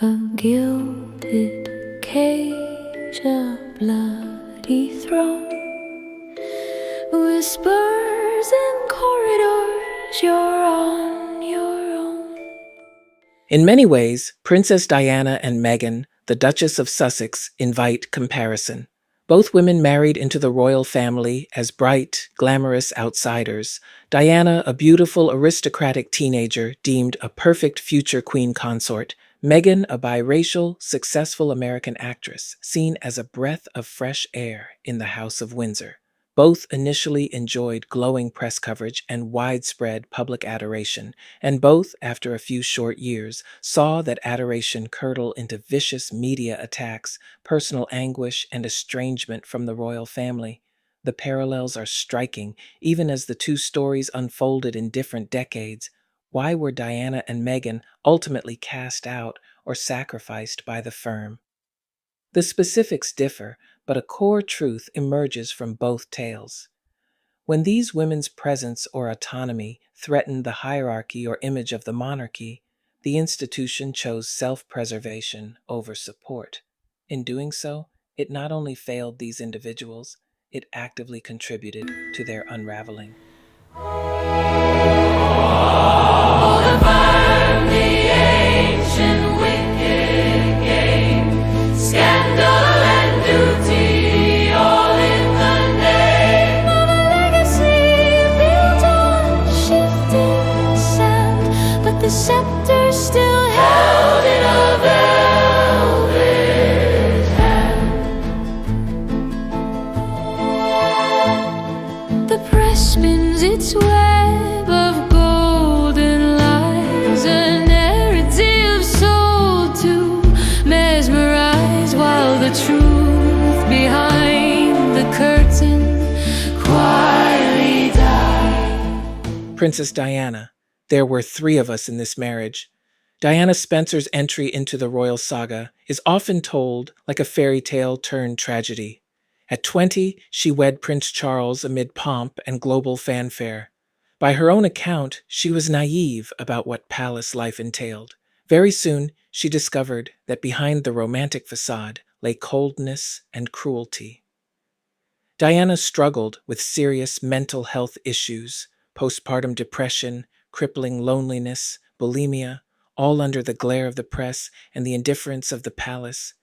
A gilded cage, a bloody throne, whispers in corridors, you're on your own. In many ways, Princess Diana and Meghan, the Duchess of Sussex, invite comparison. Both women married into the royal family as bright, glamorous outsiders. Diana, a beautiful aristocratic teenager deemed a perfect future queen consort. Meghan, a biracial, successful American actress, seen as a breath of fresh air in the House of Windsor. Both initially enjoyed glowing press coverage and widespread public adoration, and both, after a few short years, saw that adoration curdle into vicious media attacks, personal anguish, and estrangement from the royal family. The parallels are striking, even as the two stories unfolded in different decades. Why were Diana and Meghan ultimately cast out or sacrificed by the firm? The specifics differ, but a core truth emerges from both tales. When these women's presence or autonomy threatened the hierarchy or image of the monarchy, the institution chose self-preservation over support. In doing so, it not only failed these individuals, it actively contributed to their unraveling. The scepter still held in a velvet hand. The press spins its web of golden lies, a narrative sold to mesmerize, while the truth behind the curtain quietly died. Princess Diana. There were 3 of us in this marriage. Diana Spencer's entry into the royal saga is often told like a fairy tale turned tragedy. At 20, she wed Prince Charles amid pomp and global fanfare. By her own account, she was naive about what palace life entailed. Very soon, she discovered that behind the romantic facade lay coldness and cruelty. Diana struggled with serious mental health issues, postpartum depression, crippling loneliness, bulimia, all under the glare of the press and the indifference of the palace.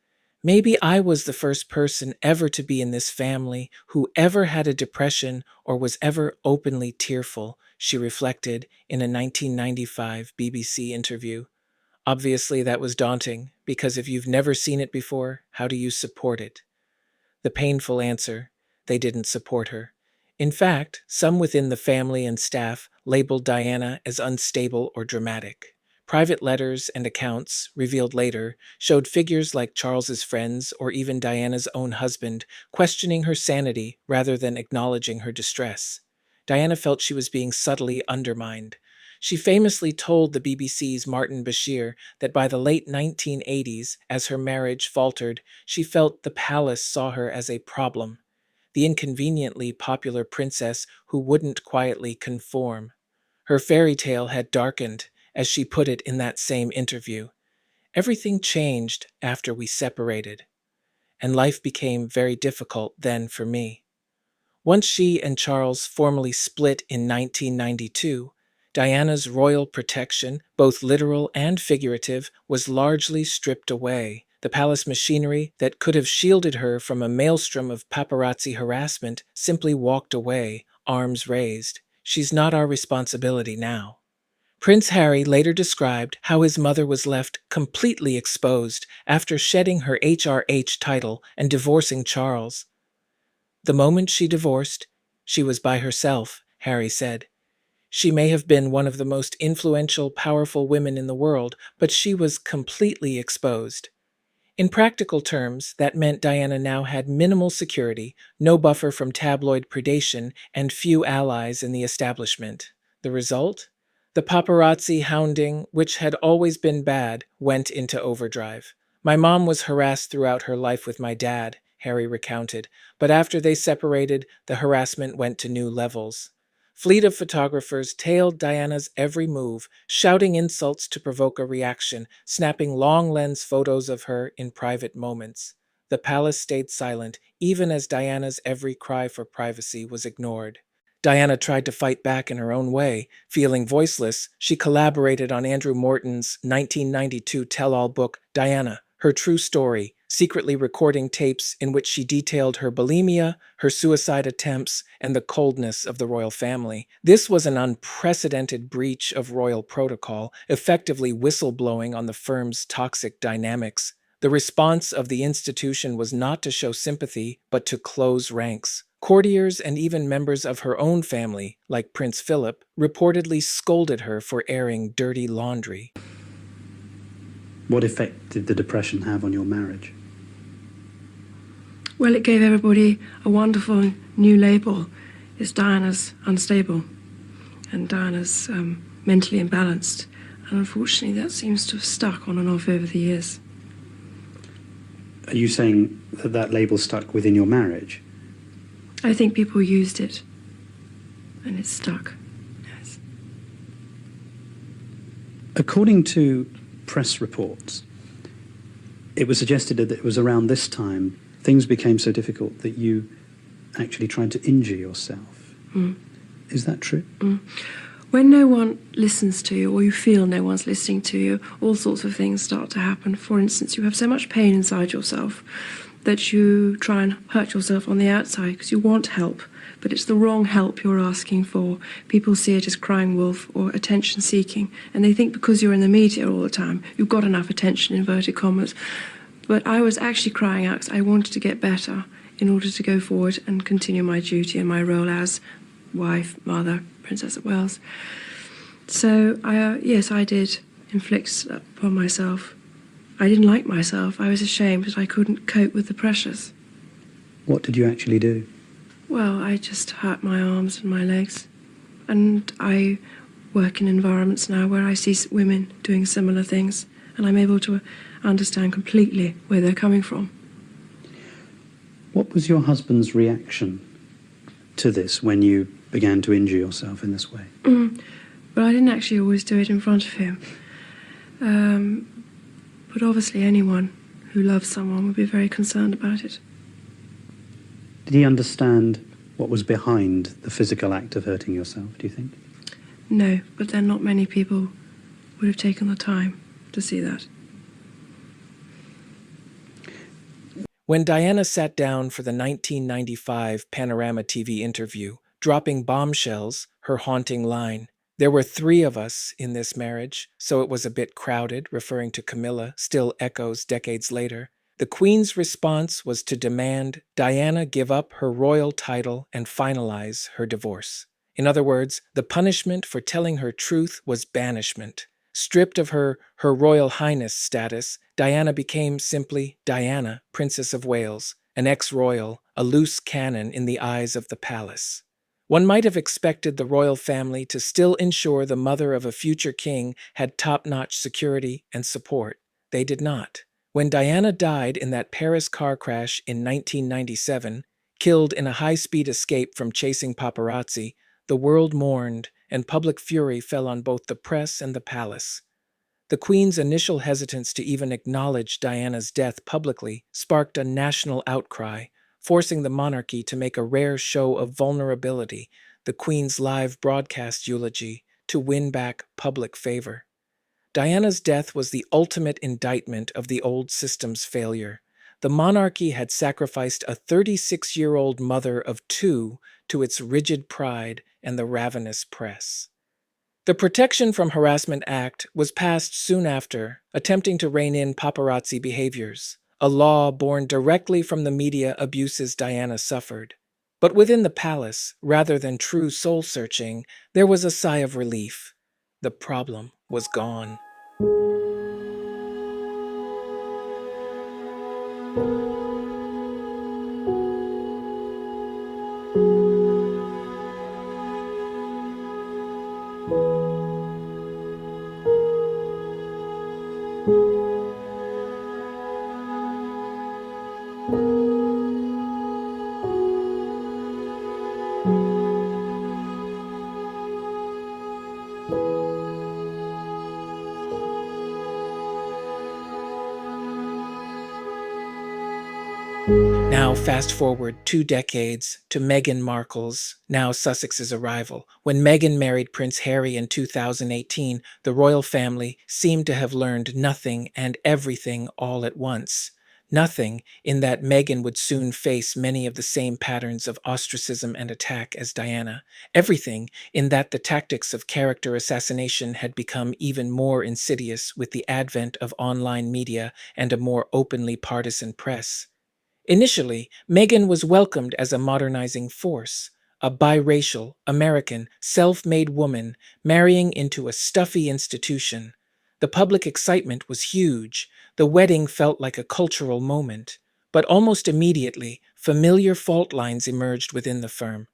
Maybe I was the first person ever to be in this family who ever had a depression or was ever openly tearful, she reflected in a 1995 BBC interview. Obviously, that was daunting, because if you've never seen it before, how do you support it? The painful answer: they didn't support her. In fact, some within the family and staff labeled Diana as unstable or dramatic. Private letters and accounts, revealed later, showed figures like Charles's friends or even Diana's own husband questioning her sanity rather than acknowledging her distress. Diana felt she was being subtly undermined. She famously told the BBC's Martin Bashir that by the late 1980s, as her marriage faltered, she felt the palace saw her as a problem, the inconveniently popular princess who wouldn't quietly conform. Her fairy tale had darkened, as she put it in that same interview. Everything changed after we separated, and life became very difficult then for me. Once she and Charles formally split in 1992, Diana's royal protection, both literal and figurative, was largely stripped away. The palace machinery that could have shielded her from a maelstrom of paparazzi harassment simply walked away, arms raised. She's not our responsibility now. Prince Harry later described how his mother was left completely exposed after shedding her HRH title and divorcing Charles. The moment she divorced, she was by herself, Harry said. She may have been one of the most influential, powerful women in the world, but she was completely exposed. In practical terms, that meant Diana now had minimal security, no buffer from tabloid predation, and few allies in the establishment. The result? The paparazzi hounding, which had always been bad, went into overdrive. My mom was harassed throughout her life with my dad, Harry recounted, but after they separated, the harassment went to new levels. Fleet of photographers tailed Diana's every move, shouting insults to provoke a reaction, snapping long-lens photos of her in private moments. The palace stayed silent, even as Diana's every cry for privacy was ignored. Diana tried to fight back in her own way. Feeling voiceless, she collaborated on Andrew Morton's 1992 tell-all book, Diana, Her True Story, secretly recording tapes in which she detailed her bulimia, her suicide attempts, and the coldness of the royal family. This was an unprecedented breach of royal protocol, effectively whistleblowing on the firm's toxic dynamics. The response of the institution was not to show sympathy, but to close ranks. Courtiers and even members of her own family, like Prince Philip, reportedly scolded her for airing dirty laundry. What effect did the depression have on your marriage? Well, it gave everybody a wonderful new label. It's Diana's unstable and Diana's mentally imbalanced. And unfortunately, that seems to have stuck on and off over the years. Are you saying that that label stuck within your marriage? I think people used it and it stuck. Yes. According to press reports, it was suggested that it was around this time things became so difficult that you actually tried to injure yourself. Is that true? When no one listens to you, or you feel no one's listening to you, all sorts of things start to happen. For instance, you have so much pain inside yourself that you try and hurt yourself on the outside because you want help, but it's the wrong help you're asking for. People see it as crying wolf or attention seeking, and they think because you're in the media all the time, you've got enough attention, inverted commas. But I was actually crying out because I wanted to get better in order to go forward and continue my duty and my role as wife, mother, Princess of Wales. So, yes, I did inflict upon myself. I didn't like myself. I was ashamed that I couldn't cope with the pressures. What did you actually do? Well, I just hurt my arms and my legs. And I work in environments now where I see women doing similar things, and I'm able to understand completely where they're coming from. What was your husband's reaction to this when you began to injure yourself in this way? But I didn't actually always do it in front of him. But obviously anyone who loves someone would be very concerned about it. Did he understand what was behind the physical act of hurting yourself, do you think? No, but then not many people would have taken the time to see that. When Diana sat down for the 1995 Panorama TV interview, dropping bombshells, her haunting line, "There were 3 of us in this marriage, so it was a bit crowded," referring to Camilla, still echoes decades later. The Queen's response was to demand Diana give up her royal title and finalize her divorce. In other words, the punishment for telling her truth was banishment. Stripped of her Royal Highness status, Diana became simply Diana, Princess of Wales, an ex-royal, a loose cannon in the eyes of the palace. One might have expected the royal family to still ensure the mother of a future king had top-notch security and support. They did not. When Diana died in that Paris car crash in 1997, killed in a high-speed escape from chasing paparazzi, the world mourned, and public fury fell on both the press and the palace. The Queen's initial hesitance to even acknowledge Diana's death publicly sparked a national outcry, forcing the monarchy to make a rare show of vulnerability, the Queen's live broadcast eulogy, to win back public favor. Diana's death was the ultimate indictment of the old system's failure. The monarchy had sacrificed a 36-year-old mother of 2 to its rigid pride and the ravenous press. The Protection from Harassment Act was passed soon after, attempting to rein in paparazzi behaviors, a law born directly from the media abuses Diana suffered. But within the palace, rather than true soul-searching, there was a sigh of relief. The problem was gone. Now, fast forward 2 decades to Meghan Markle's, now Sussex's, arrival. When Meghan married Prince Harry in 2018, the royal family seemed to have learned nothing and everything all at once. Nothing, in that Meghan would soon face many of the same patterns of ostracism and attack as Diana. Everything, in that the tactics of character assassination had become even more insidious with the advent of online media and a more openly partisan press. Initially, Meghan was welcomed as a modernizing force, a biracial, American, self-made woman marrying into a stuffy institution. The public excitement was huge. The wedding felt like a cultural moment. But almost immediately, familiar fault lines emerged within the firm.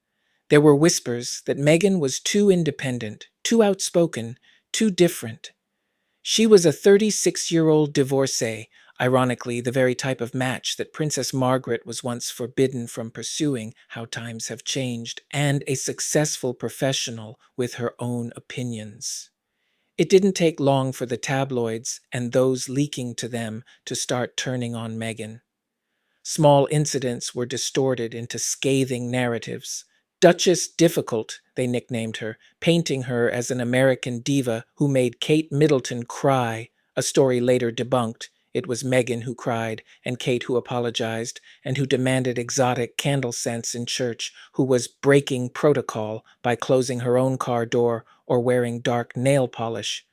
There were whispers that Meghan was too independent, too outspoken, too different. She was a 36-year-old divorcee, ironically the very type of match that Princess Margaret was once forbidden from pursuing, how times have changed, and a successful professional with her own opinions. It didn't take long for the tabloids and those leaking to them to start turning on Meghan. Small incidents were distorted into scathing narratives. Duchess Difficult, they nicknamed her, painting her as an American diva who made Kate Middleton cry, a story later debunked. It was Meghan who cried, and Kate who apologized, and who demanded exotic candle scents in church, who was breaking protocol by closing her own car door or wearing dark nail polish.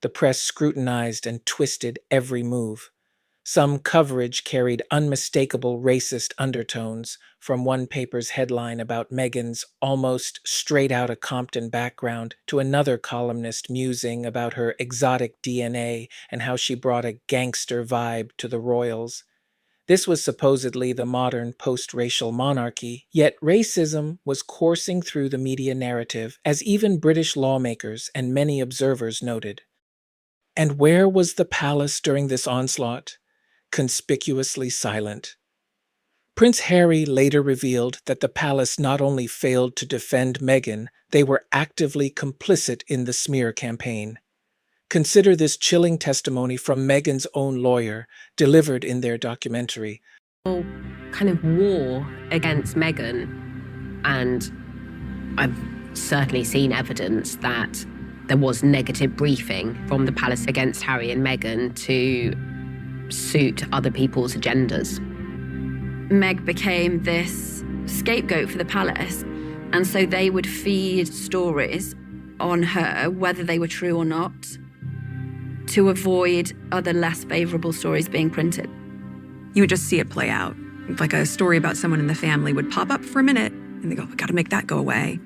The press scrutinized and twisted every move. Some coverage carried unmistakable racist undertones, from one paper's headline about Meghan's almost straight-outta Compton background to another columnist musing about her exotic DNA and how she brought a gangster vibe to the royals. This was supposedly the modern post-racial monarchy, yet racism was coursing through the media narrative, as even British lawmakers and many observers noted. And where was the palace during this onslaught? Conspicuously silent. Prince Harry later revealed that the palace not only failed to defend Meghan, they were actively complicit in the smear campaign. Consider this chilling testimony from Meghan's own lawyer, delivered in their documentary. Kind of war against Meghan, and I've certainly seen evidence that there was negative briefing from the palace against Harry and Meghan to suit other people's agendas. Meg became this scapegoat for the palace, and so they would feed stories on her, whether they were true or not, to avoid other less favourable stories being printed. You would just see it play out. Like a story about someone in the family would pop up for a minute, and they go, we gotta make that go away.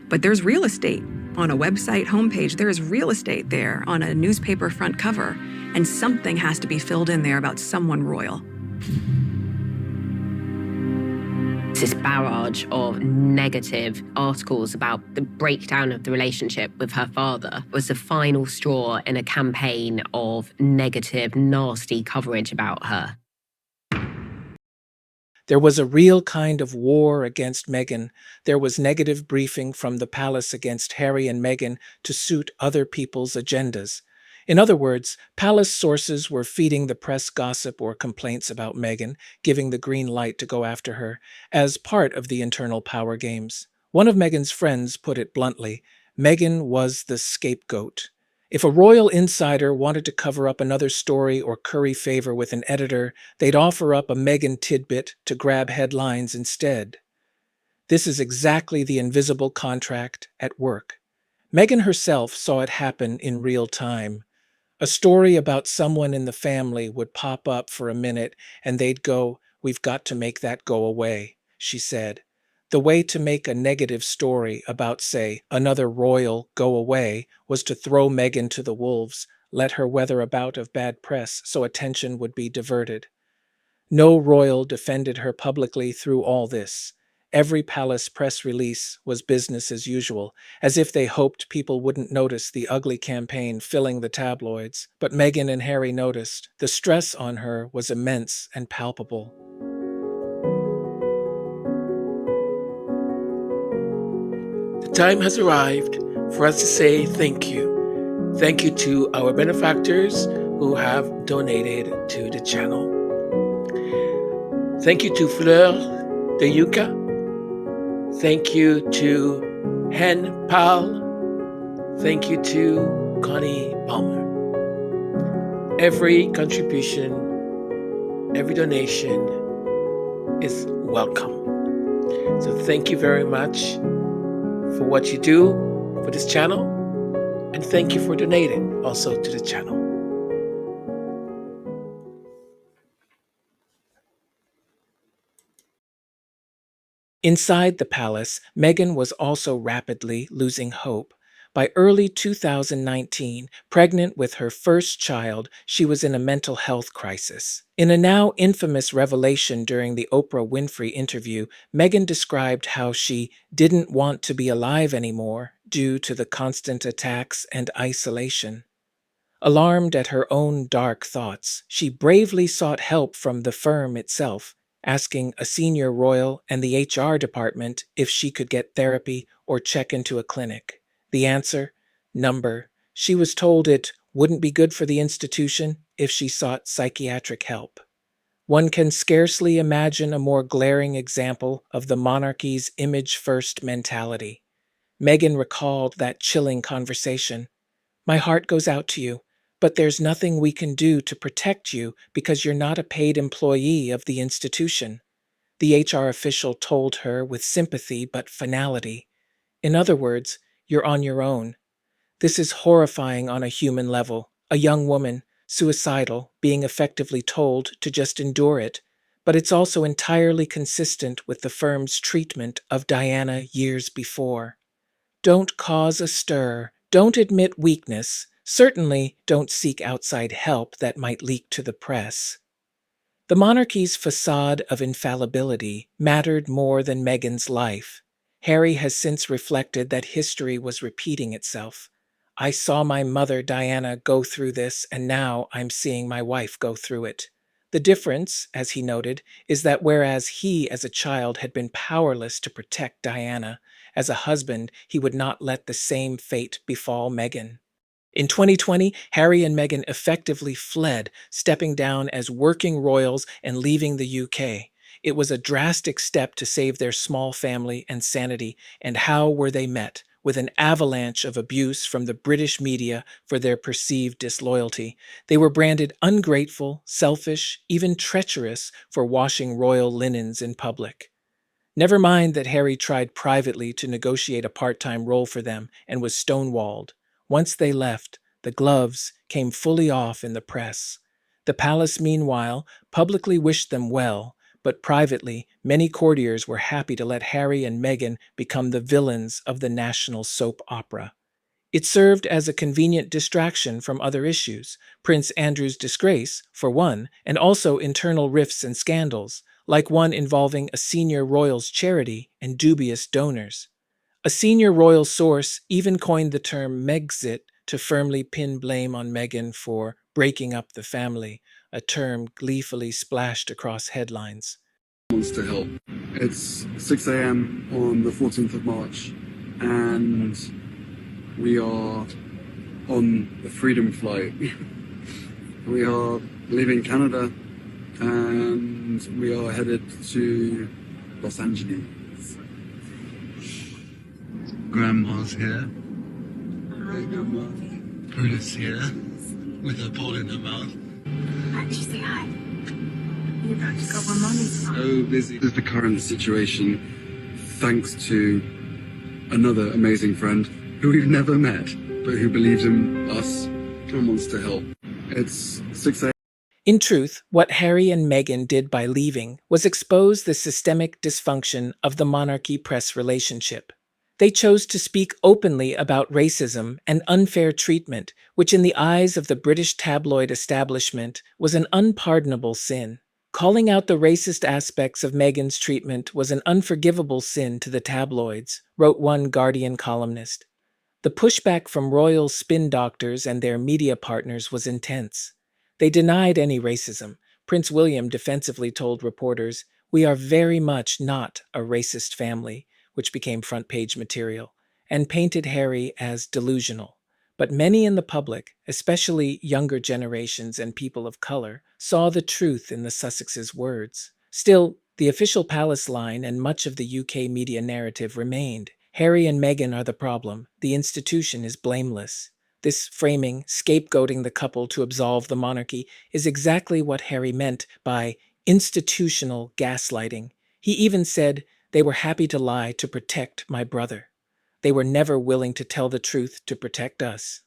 But there's real estate on a website homepage. There is real estate there on a newspaper front cover, and something has to be filled in there about someone royal. This barrage of negative articles about the breakdown of the relationship with her father was the final straw in a campaign of negative, nasty coverage about her. There was a real kind of war against Meghan. There was negative briefing from the palace against Harry and Meghan to suit other people's agendas. In other words, palace sources were feeding the press gossip or complaints about Meghan, giving the green light to go after her, as part of the internal power games. One of Meghan's friends put it bluntly, Meghan was the scapegoat. If a royal insider wanted to cover up another story or curry favor with an editor, they'd offer up a Meghan tidbit to grab headlines instead. This is exactly the invisible contract at work. Meghan herself saw it happen in real time. A story about someone in the family would pop up for a minute and they'd go, "We've got to make that go away," she said. The way to make a negative story about, say, another royal go away was to throw Meghan to the wolves, let her weather a bout of bad press so attention would be diverted. No royal defended her publicly through all this. Every palace press release was business as usual, as if they hoped people wouldn't notice the ugly campaign filling the tabloids. But Meghan and Harry noticed. The stress on her was immense and palpable. The time has arrived for us to say thank you. Thank you to our benefactors who have donated to the channel. Thank you to Fleur de Yucca. Thank you to Hen Pal. Thank you to Connie Palmer. Every contribution, every donation is welcome. So thank you very much for what you do for this channel, and thank you for donating also to the channel. Inside the palace, Meghan was also rapidly losing hope. By early 2019, pregnant with her first child, she was in a mental health crisis. In a now infamous revelation during the Oprah Winfrey interview, Meghan described how she didn't want to be alive anymore due to the constant attacks and isolation. Alarmed at her own dark thoughts, she bravely sought help from the firm itself, asking a senior royal and the HR department if she could get therapy or check into a clinic. The answer? Number. She was told it wouldn't be good for the institution if she sought psychiatric help. One can scarcely imagine a more glaring example of the monarchy's image-first mentality. Meghan recalled that chilling conversation. "My heart goes out to you, but there's nothing we can do to protect you because you're not a paid employee of the institution," the HR official told her with sympathy but finality. In other words, you're on your own. This is horrifying on a human level. A young woman, suicidal, being effectively told to just endure it, but it's also entirely consistent with the firm's treatment of Diana years before. Don't cause a stir. Don't admit weakness. Certainly don't seek outside help that might leak to the press. The monarchy's facade of infallibility mattered more than Meghan's life. Harry has since reflected that history was repeating itself. "I saw my mother Diana go through this, and now I'm seeing my wife go through it." The difference, as he noted, is that whereas he as a child had been powerless to protect Diana, as a husband he would not let the same fate befall Meghan. In 2020, Harry and Meghan effectively fled, stepping down as working royals and leaving the UK. It was a drastic step to save their small family and sanity, and how were they met? With an avalanche of abuse from the British media for their perceived disloyalty. They were branded ungrateful, selfish, even treacherous for washing royal linens in public. Never mind that Harry tried privately to negotiate a part-time role for them and was stonewalled. Once they left, the gloves came fully off in the press. The palace, meanwhile, publicly wished them well, but privately, many courtiers were happy to let Harry and Meghan become the villains of the national soap opera. It served as a convenient distraction from other issues, Prince Andrew's disgrace, for one, and also internal rifts and scandals, like one involving a senior royal's charity and dubious donors. A senior royal source even coined the term Megxit to firmly pin blame on Meghan for breaking up the family, a term gleefully splashed across headlines. Wants to help. It's 6 a.m. on the 14th of March, and we are on the Freedom Flight. We are leaving Canada, and we are headed to Los Angeles. Grandma's here. Hi, Grandma. Bruna's here, with a ball in her mouth. Why did you say hi? You're about to go where Mommy's from. So busy. This is the current situation, thanks to another amazing friend who we've never met, but who believes in us and wants to help. It's 6 a.m. In truth, what Harry and Meghan did by leaving was expose the systemic dysfunction of the monarchy press relationship. They chose to speak openly about racism and unfair treatment, which in the eyes of the British tabloid establishment was an unpardonable sin. Calling out the racist aspects of Meghan's treatment was an unforgivable sin to the tabloids, wrote one Guardian columnist. The pushback from royal spin doctors and their media partners was intense. They denied any racism. Prince William defensively told reporters, "We are very much not a racist family," which became front-page material, and painted Harry as delusional. But many in the public, especially younger generations and people of color, saw the truth in the Sussexes' words. Still, the official palace line and much of the UK media narrative remained. Harry and Meghan are the problem. The institution is blameless. This framing, scapegoating the couple to absolve the monarchy, is exactly what Harry meant by institutional gaslighting. He even said, "They were happy to lie to protect my brother. They were never willing to tell the truth to protect us."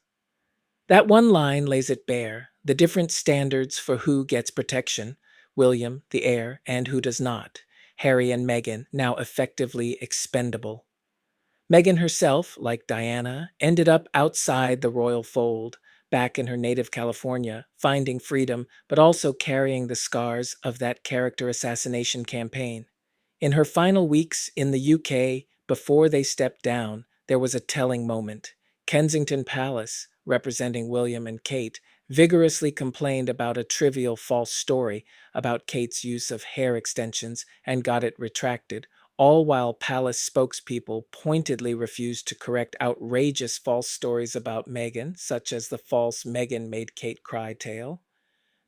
That one line lays it bare, the different standards for who gets protection, William, the heir, and who does not, Harry and Meghan, now effectively expendable. Meghan herself, like Diana, ended up outside the royal fold, back in her native California, finding freedom, but also carrying the scars of that character assassination campaign. In her final weeks in the UK, before they stepped down, there was a telling moment. Kensington Palace, representing William and Kate, vigorously complained about a trivial false story about Kate's use of hair extensions and got it retracted, all while palace spokespeople pointedly refused to correct outrageous false stories about Meghan, such as the false Meghan made Kate cry tale.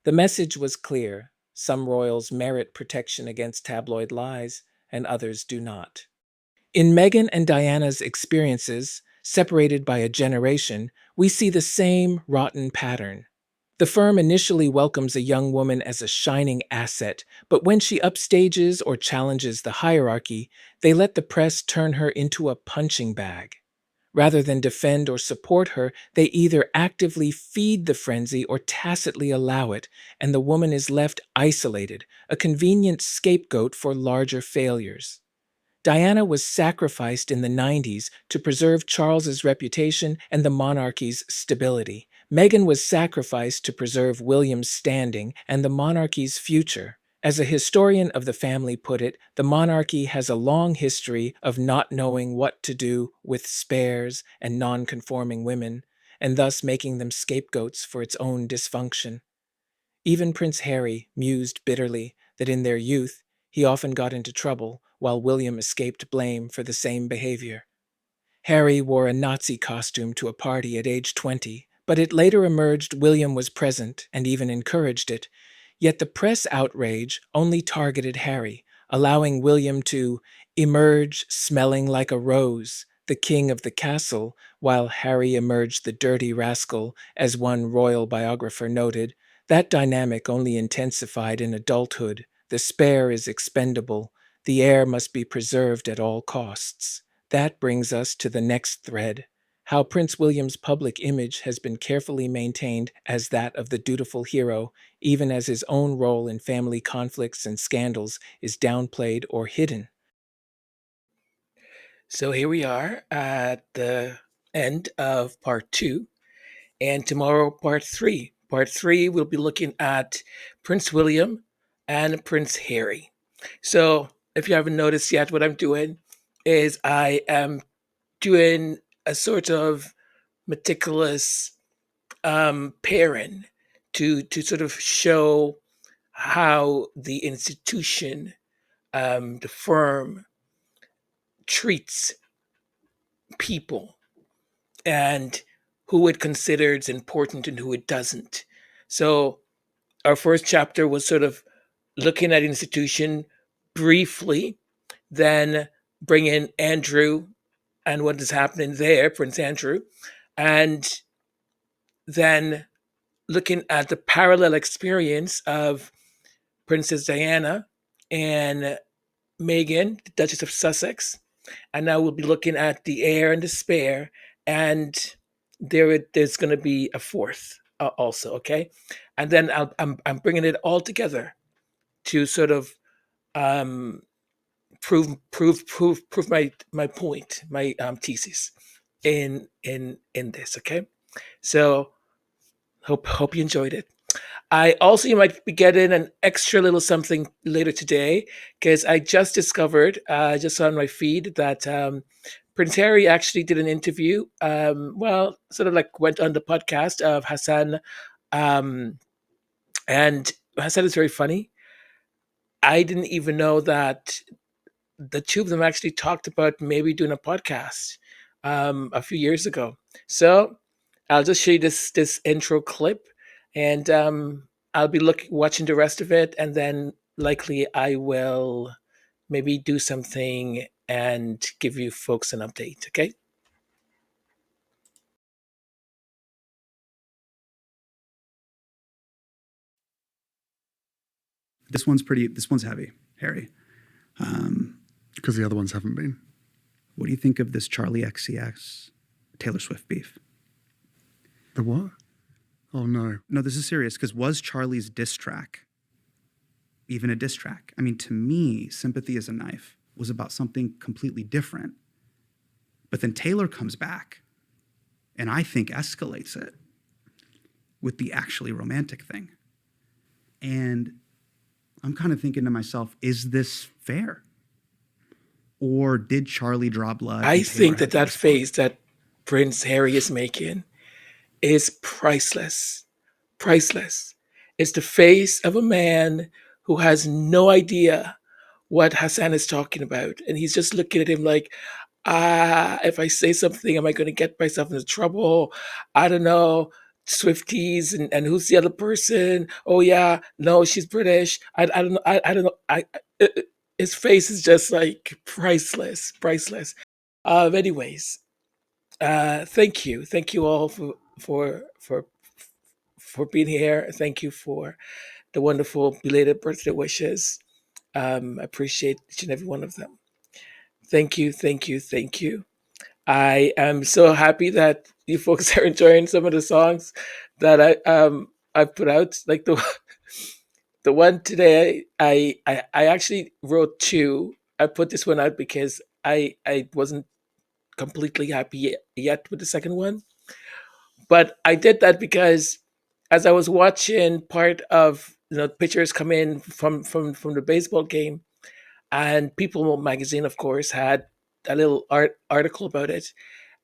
The message was clear. Some royals merit protection against tabloid lies, and others do not. In Meghan and Diana's experiences, separated by a generation, we see the same rotten pattern. The firm initially welcomes a young woman as a shining asset, but when she upstages or challenges the hierarchy, they let the press turn her into a punching bag. Rather than defend or support her, they either actively feed the frenzy or tacitly allow it, and the woman is left isolated, a convenient scapegoat for larger failures. Diana was sacrificed in the 90s to preserve Charles's reputation and the monarchy's stability. Meghan was sacrificed to preserve William's standing and the monarchy's future. As a historian of the family put it, the monarchy has a long history of not knowing what to do with spares and non-conforming women, and thus making them scapegoats for its own dysfunction. Even Prince Harry mused bitterly that in their youth he often got into trouble, while William escaped blame for the same behavior. Harry wore a Nazi costume to a party at age 20, but it later emerged William was present and even encouraged it. Yet the press outrage only targeted Harry, allowing William to emerge smelling like a rose, the king of the castle, while Harry emerged the dirty rascal, as one royal biographer noted. That dynamic only intensified in adulthood. The spare is expendable. The heir must be preserved at all costs. That brings us to the next thread. How Prince William's public image has been carefully maintained as that of the dutiful hero, even as his own role in family conflicts and scandals is downplayed or hidden. So here we are at the end of part 2, and tomorrow part 3. Part 3, we'll be looking at Prince William and Prince Harry. So if you haven't noticed yet, what I'm doing is I am doing a sort of meticulous pairing to sort of show how the institution, the firm, treats people and who it considers important and who it doesn't. So our first chapter was sort of looking at institution briefly, then bring in Andrew and what is happening there, Prince Andrew, and then looking at the parallel experience of Princess Diana and Meghan, the Duchess of Sussex, and now we'll be looking at the heir and the spare, and there's going to be a fourth also, okay? And then I'm bringing it all together to sort of prove my point, my thesis in this, okay? So hope you enjoyed it. You might be getting an extra little something later today because I just discovered, just on my feed, that Prince Harry actually did an interview. Sort of like went on the podcast of Hassan, and Hassan is very funny. I didn't even know that the two of them actually talked about maybe doing a podcast a few years ago. So I'll just show you this intro clip, and I'll be watching the rest of it, and then likely I will maybe do something and give you folks an update. Okay. This one's heavy, Harry. Because the other ones haven't been. What do you think of this Charlie XCX Taylor Swift beef? The what? Oh, no. No, this is serious, because was Charlie's diss track even a diss track? I mean, to me, Sympathy is a Knife was about something completely different. But then Taylor comes back and I think escalates it with the actually romantic thing. And I'm kind of thinking to myself, is this fair? Or did Charlie draw blood? I think that face that Prince Harry is making is priceless. Priceless. It's the face of a man who has no idea what Hassan is talking about. And he's just looking at him like, if I say something, am I going to get myself into trouble? I don't know. Swifties and who's the other person? Oh yeah, no, she's British. I don't know. I don't know. His face is just like priceless, priceless. Anyways, thank you all for being here. Thank you for the wonderful belated birthday wishes. I appreciate each and every one of them. Thank you, thank you, thank you. I am so happy that you folks are enjoying some of the songs that I put out. Like the one today, I actually wrote two. I put this one out because I wasn't completely happy yet with the second one, but I did that because as I was watching part of pictures come in from the baseball game, and People magazine, of course, had a little article about it.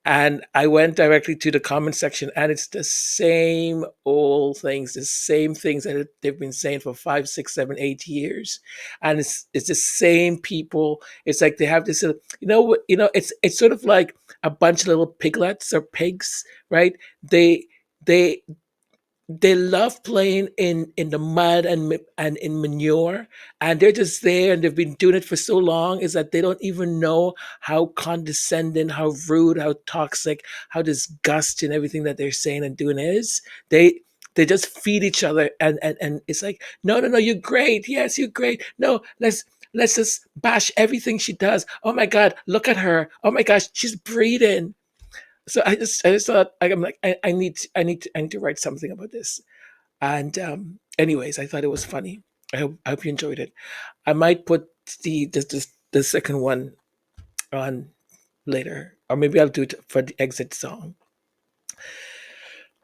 And I went directly to the comment section, and it's the same old things, the same things that they've been saying for 5, 6, 7, 8 years, and it's the same people. It's like they have this, it's sort of like a bunch of little piglets or pigs, right? They they love playing in the mud and in manure, and they're just there, and they've been doing it for so long is that they don't even know how condescending, how rude, how toxic, how disgusting everything that they're saying and doing is. They just feed each other, and it's like, no, you're great, yes, you're great, no, let's just bash everything she does. Oh my god, look at her, oh my gosh, she's breathing. So I just thought, I'm like, I need to write something about this. And anyways, I thought it was funny. I hope you enjoyed it. I might put the second one on later, or maybe I'll do it for the exit song.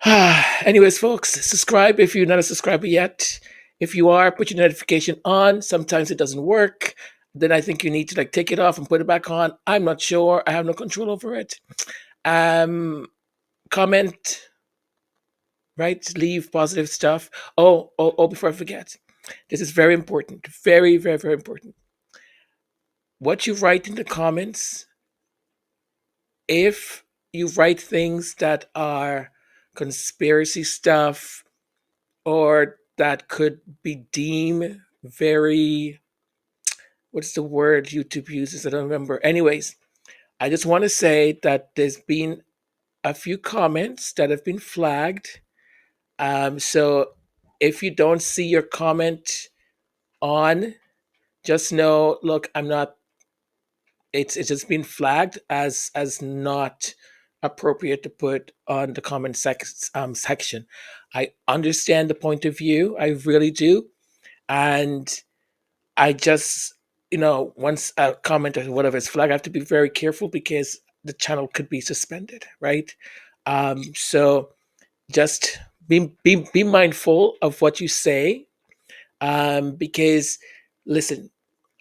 Anyways, folks, subscribe if you're not a subscriber yet. If you are, put your notification on. Sometimes it doesn't work. Then I think you need to take it off and put it back on. I'm not sure. I have no control over it. Comment, right? Leave positive stuff. Oh, before I forget, this is very important. Very, very, very important. What you write in the comments, if you write things that are conspiracy stuff or that could be deemed very, what's the word YouTube uses? I don't remember. Anyways, I just want to say that there's been a few comments that have been flagged. So if you don't see your comment on, just know, look, I'm not. It's just been flagged as not appropriate to put on the comment section. I understand the point of view, I really do, and I just once a comment or whatever is flagged, I have to be very careful because the channel could be suspended, right? So just be mindful of what you say, because listen,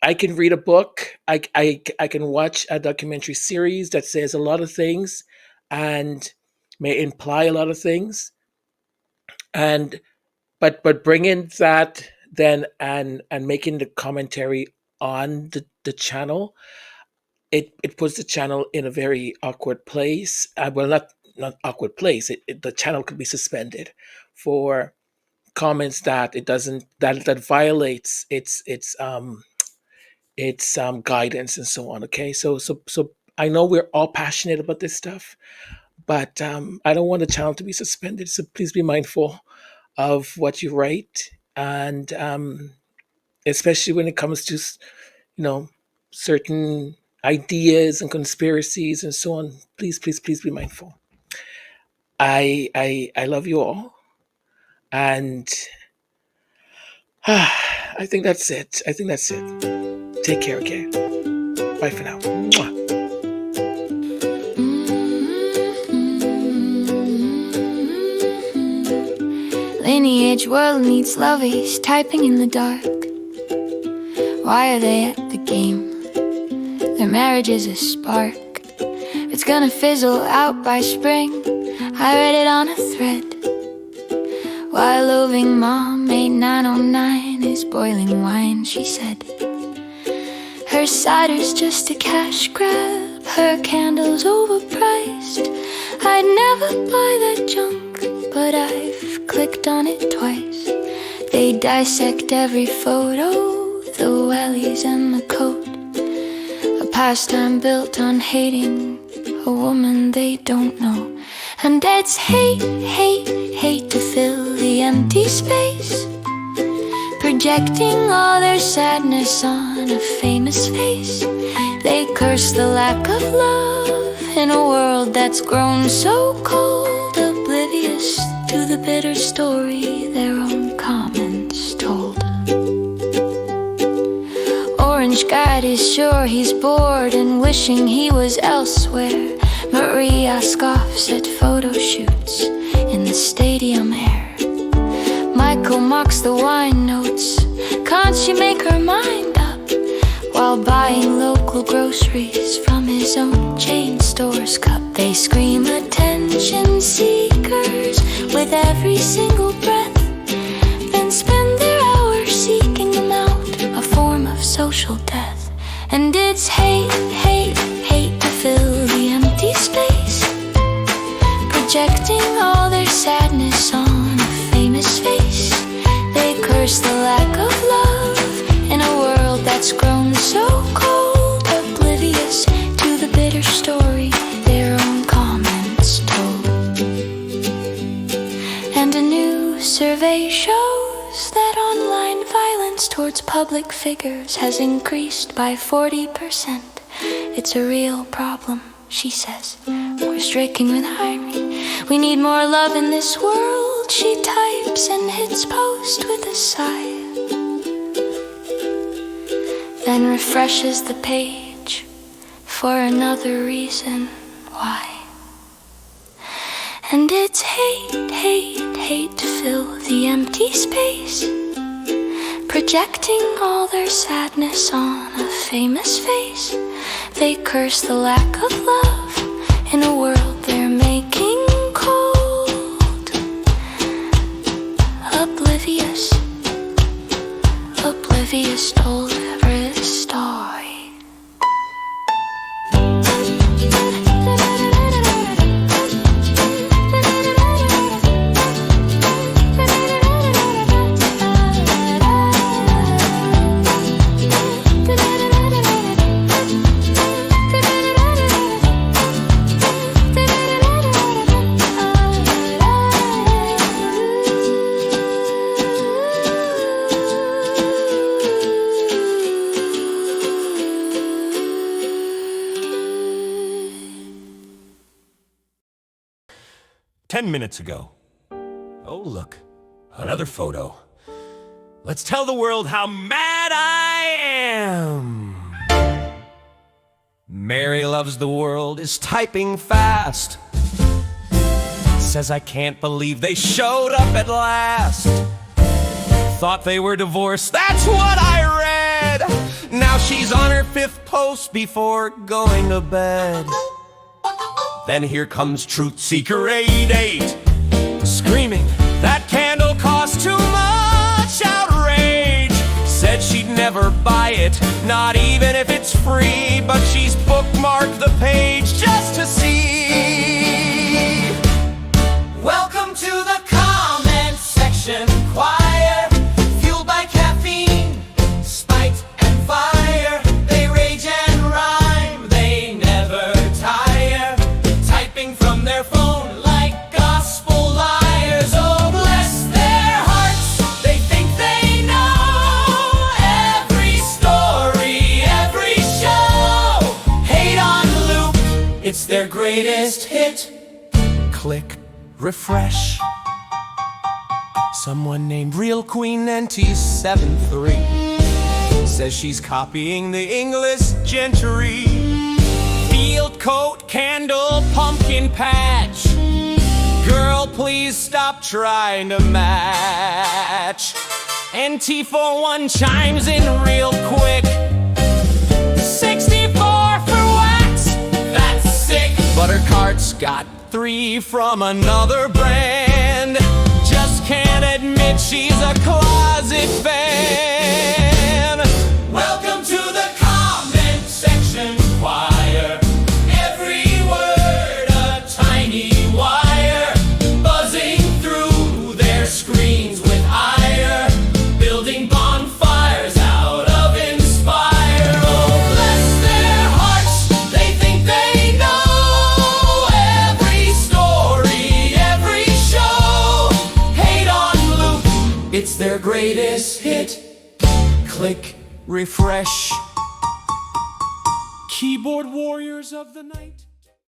I can read a book, I can watch a documentary series that says a lot of things and may imply a lot of things, and but bringing that then and making the commentary on the channel, it puts the channel in a very awkward place. Well, not awkward place. The channel could be suspended for comments that it doesn't that violates its guidance and so on. Okay, so I know we're all passionate about this stuff, but I don't want the channel to be suspended. So please be mindful of what you write, and especially when it comes to certain ideas and conspiracies and so on. Please be mindful. I love you all, and I think that's it. Take care, okay? Bye for now. Mwah. Lineage world needs lovies typing in the dark. Why are they at the game? Their marriage is a spark. It's gonna fizzle out by spring. I read it on a thread. While loving mom 8909 is boiling wine, she said. Her cider's just a cash grab, her candle's overpriced. I'd never buy that junk, but I've clicked on it twice. They dissect every photo, the wellies and the coat. A pastime built on hating a woman they don't know. And it's hate, hate, hate to fill the empty space, projecting all their sadness on a famous face. They curse the lack of love in a world that's grown so cold, oblivious to the bitter story their own comments told. Orange guide is sure he's bored and wishing he was elsewhere. Maria scoffs at photo shoots in the stadium air. Michael mocks the wine notes. Can't she make her mind up? While buying local groceries from his own chain store's cup. They scream attention seekers with every single breath, then spend their hours seeking them out, a form of social death. And it's hate, hate, hate to fill the empty space, projecting all their sadness on a famous face. They curse the lack of love in a world that's grown so cold, oblivious to the bitter story their own comments told. And a new survey shows that online violence towards public figures has increased by 40%. It's a real problem, she says. We're stricken with irony. We need more love in this world, she types and hits post with a sigh. Then refreshes the page for another reason why. And it's hate, hate, hate to fill the empty space, projecting all their sadness on a famous face. They curse the lack of love in a world they're making cold, oblivious, oblivious told every story. Minutes ago. Oh, look, another photo. Let's tell the world how mad I am. Mary loves the world, is typing fast. Says I can't believe they showed up at last. Thought they were divorced, that's what I read. Now she's on her 5th post before going to bed. Then here comes Truth Seeker 88, screaming, that candle cost too much, outrage. Said she'd never buy it, not even if it's free, but she's bookmarked the page just to see. Welcome to the comment section. It's their greatest hit. Click refresh. Someone named Real Queen NT73 says she's copying the English gentry. Field coat, candle, pumpkin patch. Girl, please stop trying to match. NT41 chimes in real quick. 64 for wax. That's sick. Buttercart's got 3 from another brand. Just can't admit she's a closet fan. Welcome to the comment section choir. Every word a tiny wire, buzzing through their screens with ire, building bonfires out of inspire. Oh, bless their hearts, they think they know every story, every show. Hate on loop, it's their greatest hit. Click refresh. Keyboard warriors of the night.